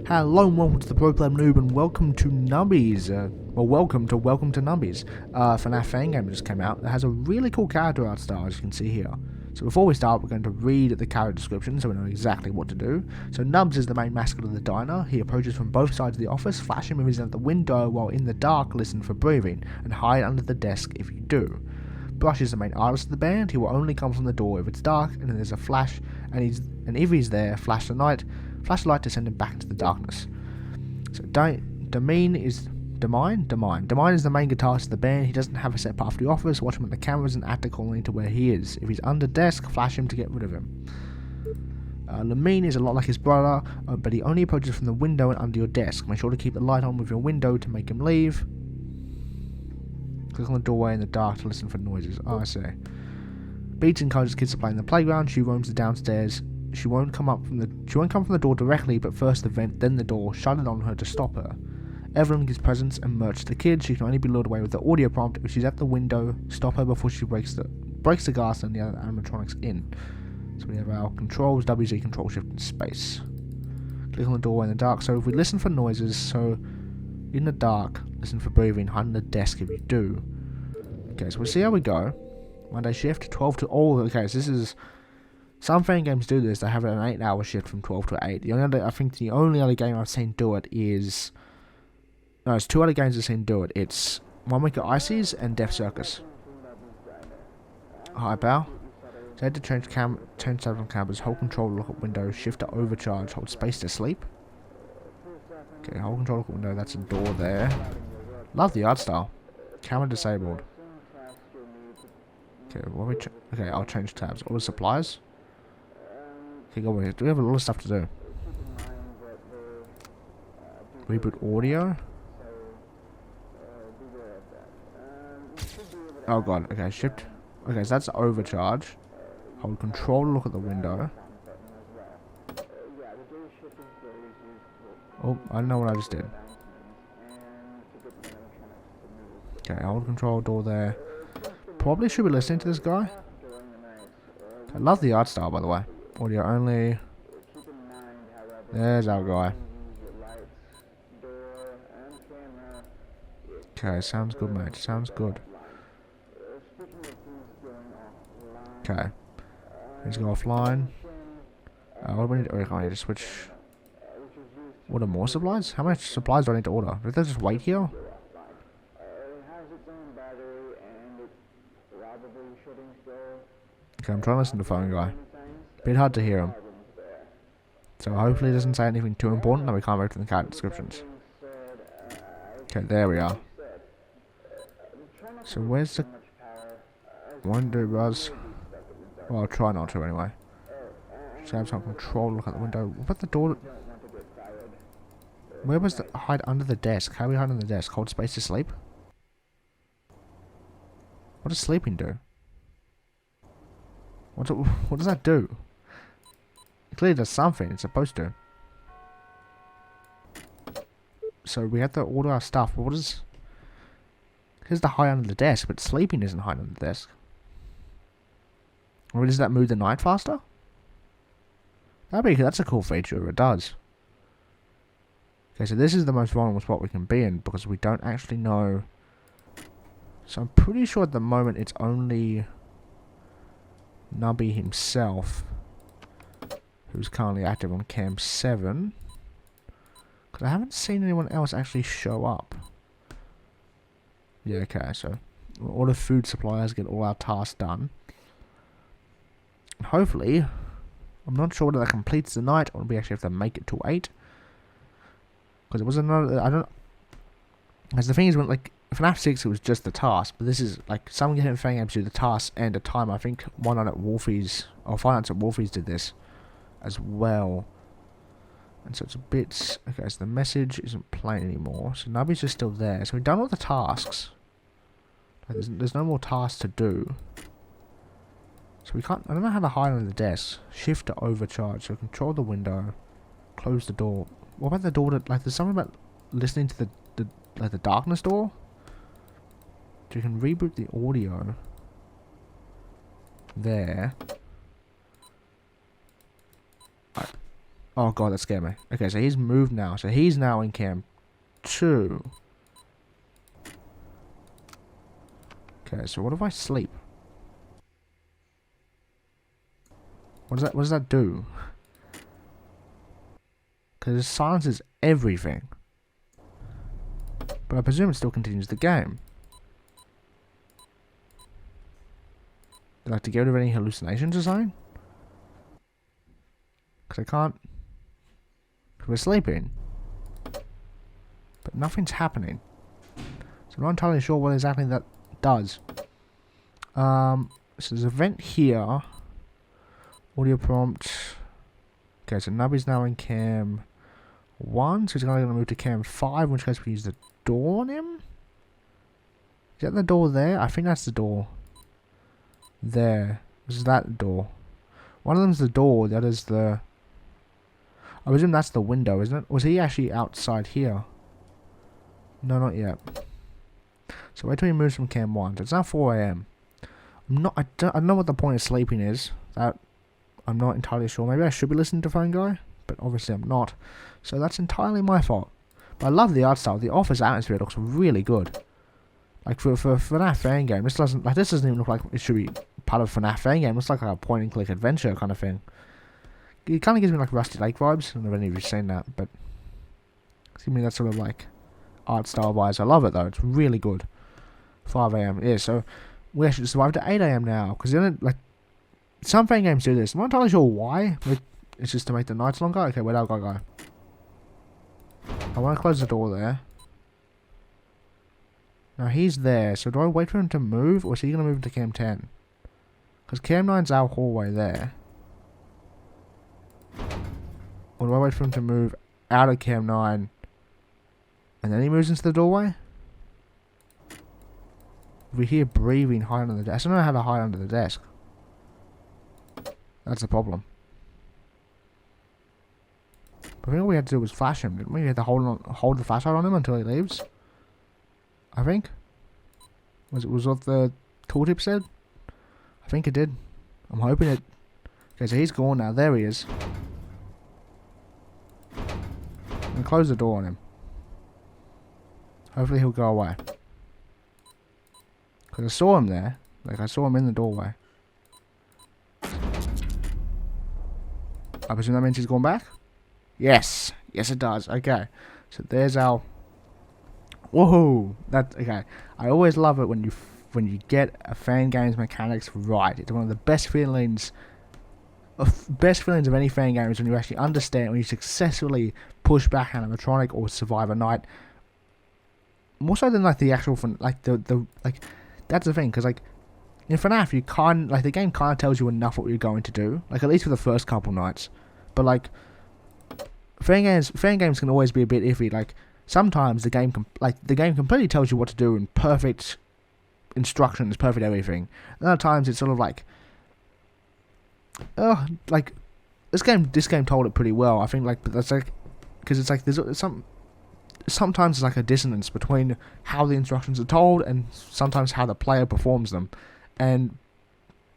Hello and welcome to the TheProPlebNoob and welcome to Nubby's, welcome to Nubby's. FNaF Fangame just came out. It has a really cool character art style, as you can see here. So before we start, we're going to read the character description so we know exactly what to do. So Nubs is the main mascot of the diner. He approaches from both sides of the office, flashing movies out the window while in the dark listen for breathing, and hide under the desk if you do. Brush is the main artist of the band. He will only come from the door if it's dark and there's a flash, and if he's there, flash the light to send him back into the darkness. So Damine is the main guitarist of the band. He doesn't have a set path to the office. Watch him at the cameras and act accordingly to where he is. If he's under desk, flash him to get rid of him. Lamine is a lot like his brother, but he only approaches from the window and under your desk. Make sure to keep the light on with your window to make him leave. Click on the doorway in the dark to listen for noises. Oh, I see. Beats encourages kids to play in the playground. She roams the downstairs. She won't come from the door directly, but first the vent, then the door. Shut it on her to stop her. Evelyn gives presents and merch to the kids. She can only be lured away with the audio prompt. If she's at the window, stop her before she breaks the glass and the other animatronics in. So we have our controls, WZ, control shift, and space. Click on the doorway in the dark. So if we listen for noises, so in the dark, listen for breathing, hide on the desk if you do. Okay, so we'll see how we go. Monday shift, 12 to... Oh, okay, so this is... Some fan games do this. They have an 8-hour shift from 12 to 8. I think the only other game I've seen do it is... No, it's two other games I've seen do it. It's 1 Week at Icy's and Death Circus. Hi, pal. So head to change tab on cameras, hold control to look at window, shift to overcharge, hold space to sleep. Okay, hold control, look at window, that's a door there. Love the art style. Camera disabled. Okay, okay, I'll change tabs. Order supplies. Okay, go ahead. We have a lot of stuff to do. Reboot audio. Oh god, okay, shift. Okay, so that's overcharge. Hold control to look at the window. Oh, I don't know what I just did. Okay, hold control, door there. Probably should be listening to this guy. I love the art style, by the way. Audio only. There's our guy. Okay, sounds good, mate. Sounds good. Okay. Let's go offline. What do we need to order? I need to switch. Order more supplies? How much supplies do I need to order? Did they just wait here? Okay, I'm trying to listen to the phone guy. Bit hard to hear him. So hopefully it doesn't say anything too important that we can't read from the character descriptions. Okay, there we are. So where's the... Won't do, Buzz. Well, I'll try not to anyway. Just have some control, look at the window. What about the door? Where was the... Hide under the desk. How do we hide under the desk? Hold space to sleep? What does sleeping do? What does that do? It clearly does something. It's supposed to. So we have to order our stuff. But what is... Here's the hide under the desk, but sleeping isn't hide under the desk. Or does that move the night faster? That's a cool feature if it does. Okay, so this is the most vulnerable spot we can be in because we don't actually know. So I'm pretty sure at the moment it's only Nubby himself who's currently active on Cam 7. Because I haven't seen anyone else actually show up. Yeah, okay, so we'll order food supplies, get all our tasks done. Hopefully, I'm not sure whether that completes the night or we actually have to make it to 8. Because it was another, I don't... Because the thing is, when like, FNaF 6 it was just the task, but this is, like, some different Fangame do the task and a time. I think one night at Wolfie's, or 5 nights at Wolfie's did this as well. And so it's a bit... Okay, so the message isn't playing anymore. So Nubby's just still there. So we've done all the tasks. Like, there's no more tasks to do. So we can't... I don't know how to hide under the desk. Shift to overcharge. So control the window. Close the door. What about the door that... Like, there's something about listening to the darkness door? So you can reboot the audio. There. Oh god, that scared me. Okay, so he's moved now. So he's now in cam 2. Okay, so what if I sleep? What does that do? Because it silences everything. But I presume it still continues the game. Do I have to get rid of any hallucinations or something? Because I can't... Because we're sleeping. But nothing's happening. So I'm not entirely sure what exactly that does. So there's a vent here. Audio prompt. Okay, so Nubby's now in cam 1. So he's going to move to cam 5, in which case we use the door on him. Is that the door there? I think that's the door. There. This is that door. One of them's the door, the other's the... I presume that's the window, isn't it? Was he actually outside here? No, not yet. So wait till he moves from cam 1. So it's now 4 AM. I don't know what the point of sleeping is. That I'm not entirely sure. Maybe I should be listening to Fangame, but obviously I'm not. So that's entirely my fault. But I love the art style. The office atmosphere looks really good. Like for FNaF Fangame, this doesn't even look like it should be part of FNaF Fangame. It looks like a point and click adventure kind of thing. It kind of gives me like Rusty Lake vibes. I don't know if any of you've seen that, but it's giving me that sort of like art style vibes. I love it though. It's really good. 5 AM. Yeah, so we actually survived at 8 AM now, because like some fan games do this. I'm not entirely sure why. But it's just to make the nights longer. Okay, where'd I go? I want to close the door there. Now he's there, so do I wait for him to move, or is he going to move to cam 10? Because cam 9's our hallway there. Or do I wait for him to move out of cam 9 and then he moves into the doorway? We hear breathing hide under the desk. I don't know how to hide under the desk. That's the problem. But I think all we had to do was flash him, didn't we? We had to hold the flashlight on him until he leaves. I think. Was what the tooltip said? I think it did. I'm hoping it. Okay, so he's gone now. There he is. And close the door on him. Hopefully he'll go away. Because I saw him there. Like, I saw him in the doorway. I presume that means he's gone back? Yes. Yes, it does. Okay. So there's our... Whoa! That's... Okay. I always love it when you get a fan game's mechanics right. It's one of the best feelings... of any fan game is when you actually understand, when you successfully push back an animatronic or survive a night. More so than like the actual fun, like the like that's the thing, because like in FNaF you can't, like the game kind of tells you enough what you're going to do, like at least for the first couple nights. But like fan games can always be a bit iffy. Like sometimes the game completely tells you what to do in perfect instructions, perfect everything. And other times it's sort of like like this game told it pretty well. I think like, but that's like, because it's like there's sometimes there's like a dissonance between how the instructions are told and sometimes how the player performs them, and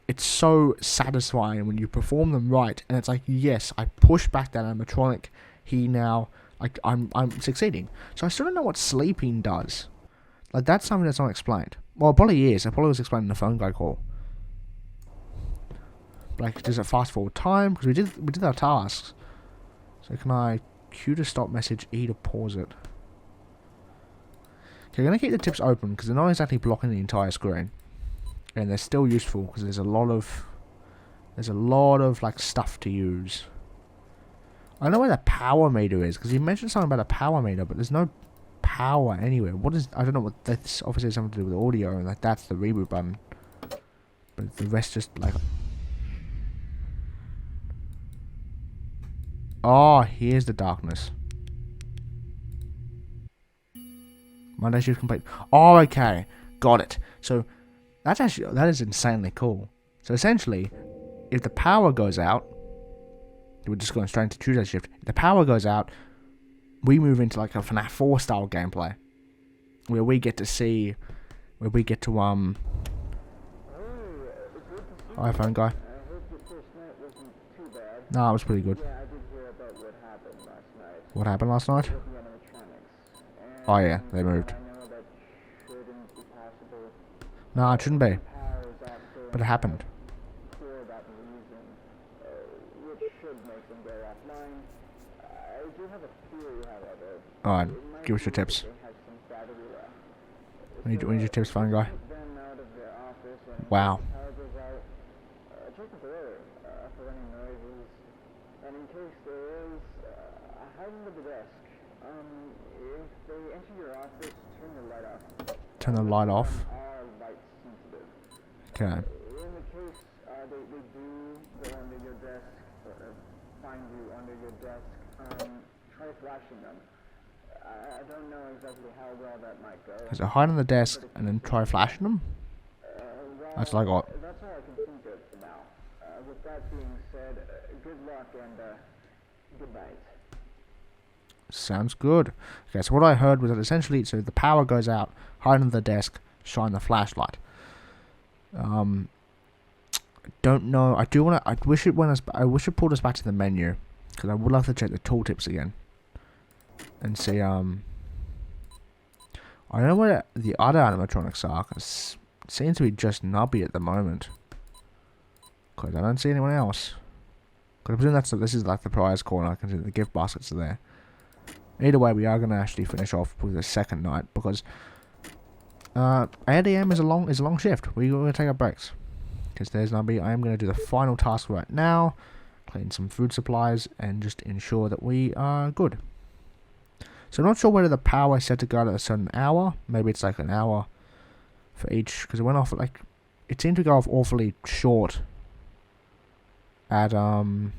it's so satisfying when you perform them right. And it's like, yes, I pushed back that animatronic. He now, like, I'm succeeding. So I still don't know what sleeping does. Like that's something that's not explained. Well, it probably is. It probably was explained in the phone guy call. Like, does it fast forward time? Because we did our tasks. So can I Q to stop message, E to pause it? Okay, I'm going to keep the tips open because they're not exactly blocking the entire screen. And they're still useful because there's a lot of like stuff to use. I don't know where the power meter is, because he mentioned something about a power meter, but there's no power anywhere. I don't know what, that's obviously something to do with audio, and like that's the reboot button. But the rest just like... Oh, here's the darkness. Monday shift complete. Oh, okay. Got it. So, that is insanely cool. So essentially, if the power goes out, we're just going straight into Tuesday shift. If the power goes out, we move into like a FNaF 4 style gameplay. Where we get to see, iPhone guy. No, it was pretty good. Yeah, I did hear about what What happened last night? Oh yeah, they moved. No, it shouldn't be. But it happened. Alright, give us your tips. We need your tips, fun guy. Wow. Turn the light off. Okay. In the case they do go under your desk, or find you under your desk, try flashing them. I don't know exactly how well that might go. So hide on the desk and then try flashing them? That's what I got. That's all I can think of for now. With that being said, good luck and good night. Sounds good. Okay, so what I heard was that essentially, so the power goes out, hide on the desk, shine the flashlight. Don't know. I do want to. I wish it went us. I wish it pulled us back to the menu, because I would love to check the tooltips again and see. I don't know where the other animatronics are. Cause it seems to be just Nubby at the moment. Because I don't see anyone else. Because I presume this is like the prize corner. I can see the gift baskets are there. Either way, we are going to actually finish off with the second night because 8 AM is a long shift. We're going to take our breaks. Because there's Nubby. I am going to do the final task right now. Clean some food supplies and just ensure that we are good. So I'm not sure whether the power is set to go at a certain hour. Maybe it's like an hour for each. Because it went off like... It seemed to go off awfully short. At Come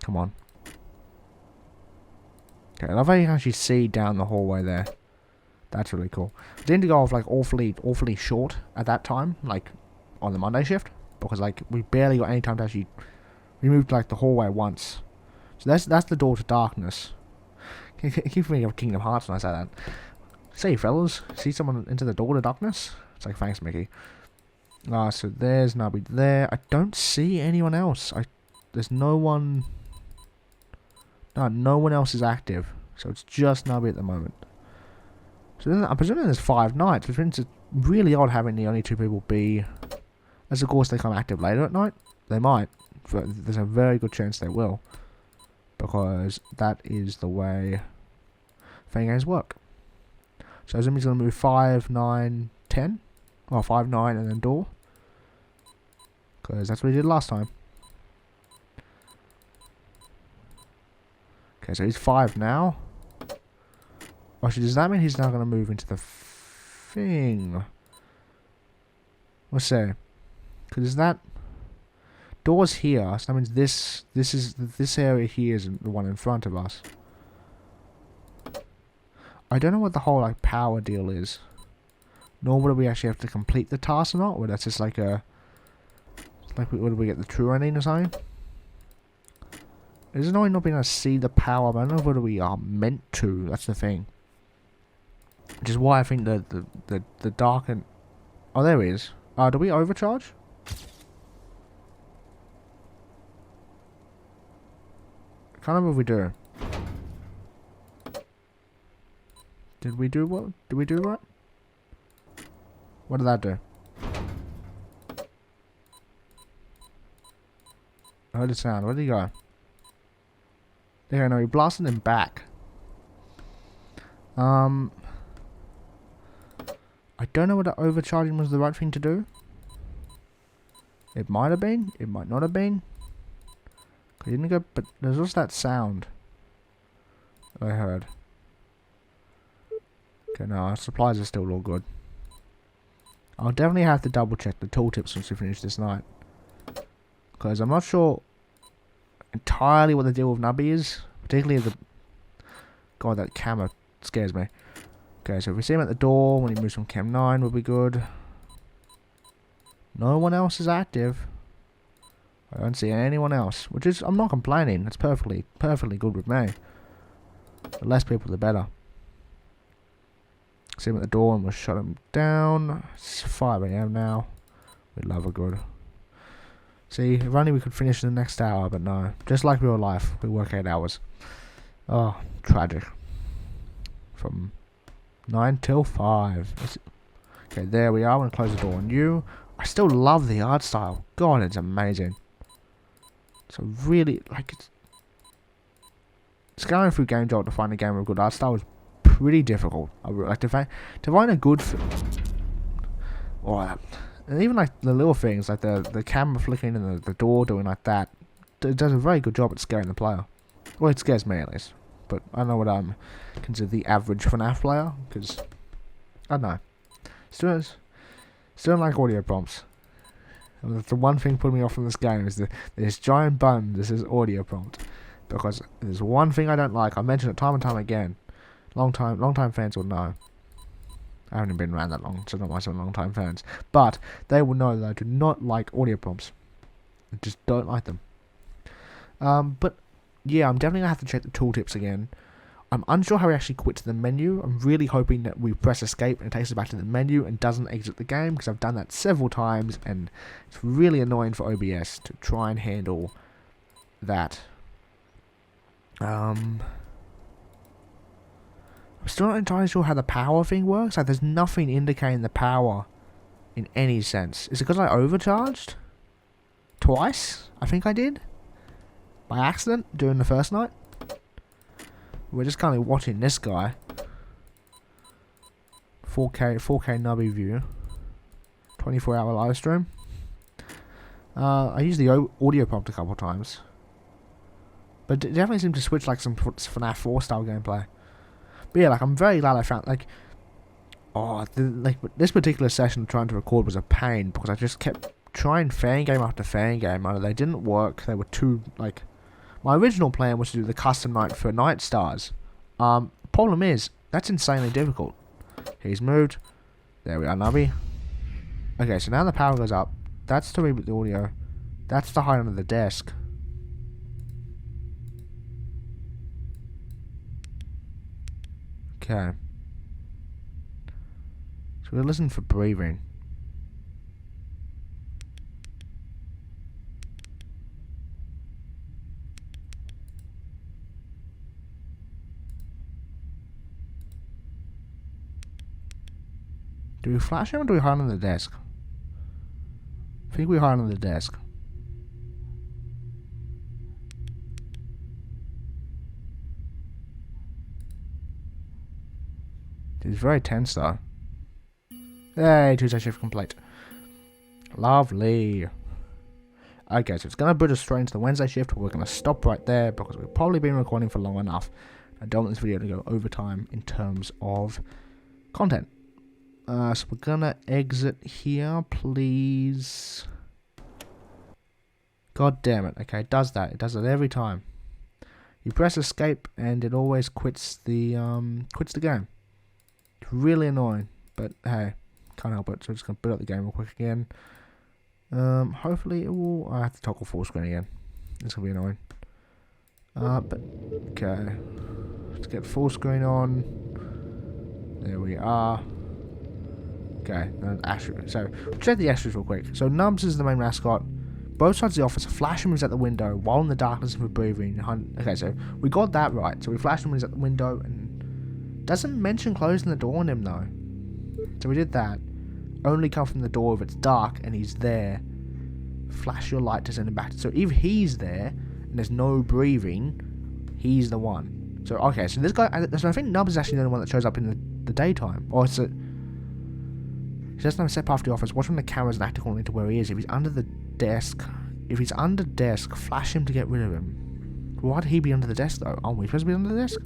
on. Okay, I love how you can actually see down the hallway there. That's really cool. It seemed to go off like awfully short at that time, like on the Monday shift, because like we barely got any time to actually. We moved like the hallway once, so that's the door to darkness. I keep thinking of Kingdom Hearts when I say that. Say, fellas, see someone into the door to darkness? It's like, thanks, Mickey. So there's Nubby there. I don't see anyone else. There's no one. No one else is active, so it's just Nubby at the moment. So then I'm presuming there's 5 nights, which means it's really odd having the only 2 people be. As of course they come active later at night. They might, but there's a very good chance they will, because that is the way Fangames work. So Zimmy's going to move 5, 9, 10, or 5, 9, and then door, because that's what he did last time. Okay, so he's 5 now. Actually, does that mean he's now going to move into the thing? Let's see. Because is that doors here? So that means this area here is the one in front of us. I don't know what the whole like power deal is. Nor whether we actually have to complete the task or not. Or that's just like a would we get the true ending or something? It's annoying not being able to see the power, but I don't know whether we are meant to. That's the thing. Which is why I think the darken. Oh, there he is. Do we overcharge? I can't remember if we do. Did we do what? Did we do what? What did that do? I heard a sound. Where did he go? There, no, he blasted him back. I don't know whether overcharging was the right thing to do. It might have been. It might not have been. He didn't go, but there's also that sound I heard. Okay, no, our supplies are still all good. I'll definitely have to double check the tooltips once we finish this night, because I'm not sure entirely what the deal with Nubby is, particularly the... God, that camera scares me. Okay, so if we see him at the door when he moves from Chem 9, we'll be good. No one else is active. I don't see anyone else, which is... I'm not complaining. That's perfectly good with me. The less people, the better. See him at the door and we'll shut him down. It's 5 AM now. We love a good See, if only we could finish in the next hour, but no. Just like real life, we work 8 hours. Oh, tragic. From 9 till 5. Okay, there we are. I'm going to close the door on you. I still love the art style. God, it's amazing. So really, like, it's going through Game Jolt to find a game with good art style is pretty difficult. I really like to find a good or and even like the little things like the camera flicking and the door doing like that. It does a very good job at scaring the player. Well, it scares me at least. But I don't know what I'm consider the average FNaF player, because I don't know. Still don't like audio prompts. The one thing putting me off from this game is this giant button. This is audio prompt, because there's one thing I don't like. I mentioned it time and time again. Long time fans will know. I haven't been around that long, so not myself long time fans. But they will know that I do not like audio prompts. I just don't like them. But yeah, I'm definitely gonna have to check the tooltips again. I'm unsure how we actually quit to the menu. I'm really hoping that we press escape and it takes us back to the menu and doesn't exit the game, because I've done that several times and it's really annoying for OBS to try and handle that. I'm still not entirely sure how the power thing works. Like, there's nothing indicating the power in any sense. Is it because I overcharged? Twice? I think I did. By accident during the first night. We're just currently watching this guy. 4K Nubby view. 24-hour live stream. I used the audio prompt a couple of times. But it definitely seemed to switch like some FNaF 4 style gameplay. But yeah, like, I'm very glad I found, like, this particular session trying to record was a pain, because I just kept trying Fangame after Fangame. They didn't work. They were too, like, my original plan was to do the custom night for Night Stars. Problem is, that's insanely difficult. He's moved. There we are, Nubby. Okay, so now the power goes up. That's to reboot the audio. That's to hide under the desk. Okay. So we'll listen for breathing. Do we flash him or do we hide on the desk? I think we hide on the desk. He's very tense though. Hey, Tuesday shift complete. Lovely. Okay, so it's going to put us straight into the Wednesday shift. We're going to stop right there because we've probably been recording for long enough. I don't want this video to go overtime in terms of content. So we're going to exit here, please. God damn it. Okay, it does that. It does it every time. You press escape and it always quits the game. It's really annoying, but hey, can't help it. So I'm just going to boot up the game real quick again. Hopefully it will. I have to toggle full screen again. It's going to be annoying. But okay, let's get full screen on. There we are. Okay, so check the extras real quick. So Nubs is the main mascot. Both sides of the office, flash him when he's at the window while in the darkness for breathing. Okay, so we got that right. So we flashed him when he's at the window and doesn't mention closing the door on him though. So we did that. Only come from the door if it's dark and he's there. Flash your light to send him back. So if he's there and there's no breathing, he's the one. So okay, so this guy. So I think Nubs is actually the only one that shows up in the daytime. Or it's a. He doesn't have a set path to the office. Watch when the cameras and act according to where he is. If he's under the desk, flash him to get rid of him. Why'd he be under the desk though? Aren't we supposed to be under the desk?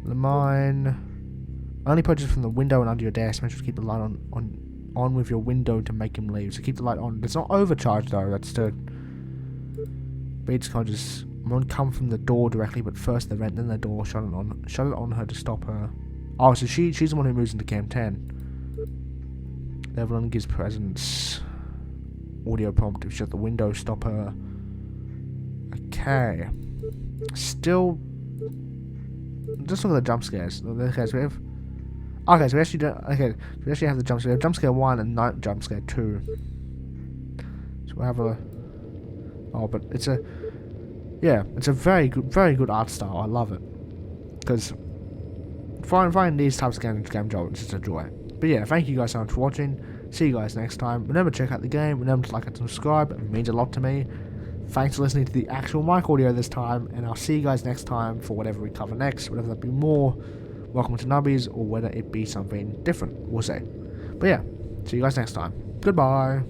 The mine. Only purchase from the window and under your desk. Make sure to keep the light on with your window to make him leave. So keep the light on. It's not overcharged though. That's to. Beats can't just won't come from the door directly, but first the vent, then the door. Shut it on her to stop her. Oh, so she's the one who moves into Cam 10. Level gives presence. Audio prompt. If you shut the window, stop her. Okay. Still. Just look at the jump scares. Okay, so we have. Okay, so we actually don't. Okay, so we actually have the jump scare. We have jump scare 1 and night jump scare 2. So So we'll have a... Oh, but it's a... Yeah, it's a very good art style. I love it. Because finding these types of games is just a joy. But yeah, thank you guys so much for watching. See you guys next time. Remember to check out the game. Remember to like and subscribe. It means a lot to me. Thanks for listening to the actual mic audio this time. And I'll see you guys next time for whatever we cover next. Whether that be more Welcome to Nubbies or whether it be something different. We'll see. But yeah, see you guys next time. Goodbye.